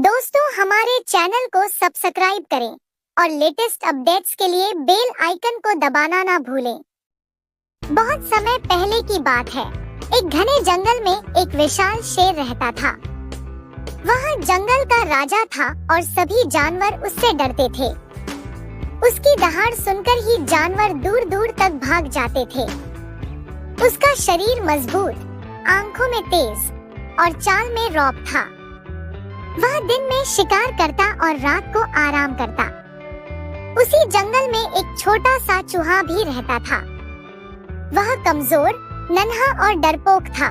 दोस्तों, हमारे चैनल को सब्सक्राइब करें और लेटेस्ट अपडेट्स के लिए बेल आइकन को दबाना ना भूलें। बहुत समय पहले की बात है। एक घने जंगल में एक विशाल शेर रहता था। वह जंगल का राजा था और सभी जानवर उससे डरते थे। उसकी दहाड़ सुनकर ही जानवर दूर दूर तक भाग जाते थे। उसका शरीर मजबूत, आंखों में तेज और चाल में रौब था। वह दिन में शिकार करता और रात को आराम करता। उसी जंगल में एक छोटा सा चूहा भी रहता था। वह कमजोर, नन्हा और डरपोक था।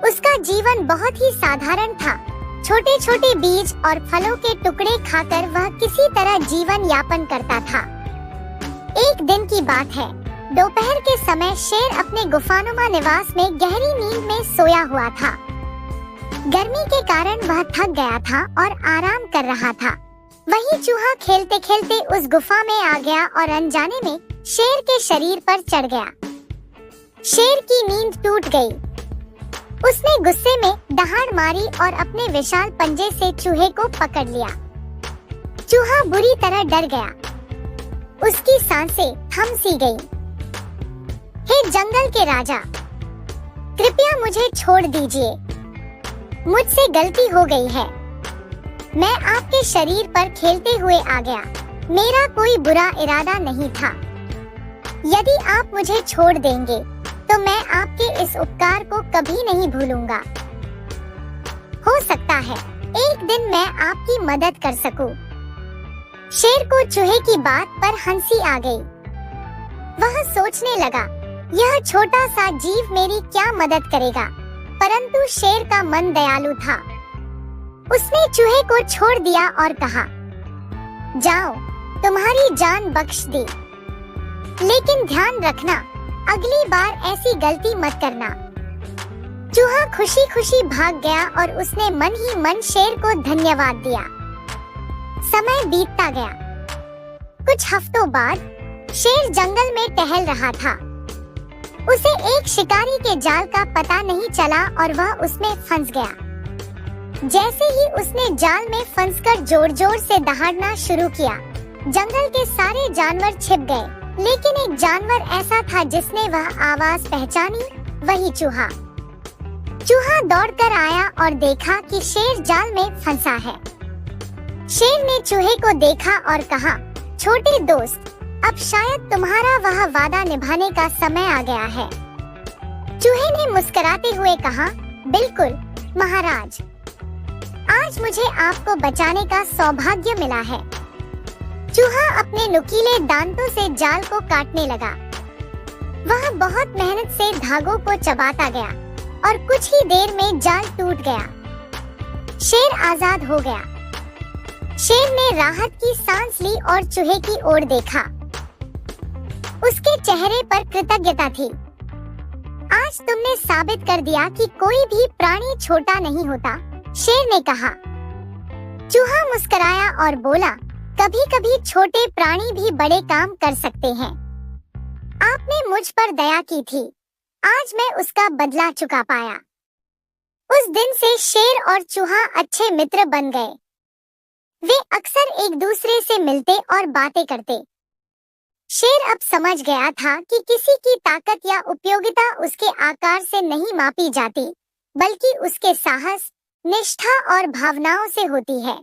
उसका जीवन बहुत ही साधारण था। छोटे छोटे बीज और फलों के टुकड़े खाकर वह किसी तरह जीवन यापन करता था। एक दिन की बात है। दोपहर के समय शेर अपने गुफानुमा निवास में गहरी नींद में सोया हुआ था। गर्मी के कारण वह थक गया था और आराम कर रहा था। वही चूहा खेलते खेलते उस गुफा में आ गया और अनजाने में शेर के शरीर पर चढ़ गया। शेर की नींद टूट गई। उसने गुस्से में दहाड़ मारी और अपने विशाल पंजे से चूहे को पकड़ लिया। चूहा बुरी तरह डर गया। उसकी सांसें थम सी गई। हे जंगल के राजा, कृपया मुझे छोड़ दीजिए। मुझसे गलती हो गई है। मैं आपके शरीर पर खेलते हुए आ गया। मेरा कोई बुरा इरादा नहीं था। यदि आप मुझे छोड़ देंगे तो मैं आपके इस उपकार को कभी नहीं भूलूंगा। हो सकता है एक दिन मैं आपकी मदद कर सकूं। शेर को चूहे की बात पर हंसी आ गई। वह सोचने लगा, यह छोटा सा जीव मेरी क्या मदद करेगा। परंतु शेर का मन दयालु था। उसने चूहे को छोड़ दिया और कहा, जाओ, तुम्हारी जान बख्श दी। लेकिन ध्यान रखना, अगली बार ऐसी गलती मत करना। चूहा खुशी खुशी भाग गया और उसने मन ही मन शेर को धन्यवाद दिया। समय बीतता गया। कुछ हफ्तों बाद शेर जंगल में टहल रहा था। उसे एक शिकारी के जाल का पता नहीं चला और वह उसमें फंस गया। जैसे ही उसने जाल में फंसकर जोर जोर से दहाड़ना शुरू किया, जंगल के सारे जानवर छिप गए। लेकिन एक जानवर ऐसा था जिसने वह आवाज पहचानी, वही चूहा। चूहा दौड़कर आया और देखा कि शेर जाल में फंसा है। शेर ने चूहे को देखा और कहा, छोटे दोस्त, अब शायद तुम्हारा वह वादा निभाने का समय आ गया है। चूहे ने मुस्कुराते हुए कहा, बिल्कुल महाराज, आज मुझे आपको बचाने का सौभाग्य मिला है। चूहा अपने नुकीले दांतों से जाल को काटने लगा। वह बहुत मेहनत से धागों को चबाता गया और कुछ ही देर में जाल टूट गया। शेर आजाद हो गया। शेर ने राहत की सांस ली और चूहे की ओर देखा। उसके चेहरे पर कृतज्ञता थी। आज तुमने साबित कर दिया कि कोई भी प्राणी छोटा नहीं होता, शेर ने कहा। चूहा मुस्कुराया और बोला, कभी कभी छोटे प्राणी भी बड़े काम कर सकते हैं। आपने मुझ पर दया की थी, आज मैं उसका बदला चुका पाया। उस दिन से शेर और चूहा अच्छे मित्र बन गए। वे अक्सर एक दूसरे से मिलते और बातें करते। शेर अब समझ गया था कि किसी की ताकत या उपयोगिता उसके आकार से नहीं मापी जाती, बल्कि उसके साहस, निष्ठा और भावनाओं से होती है।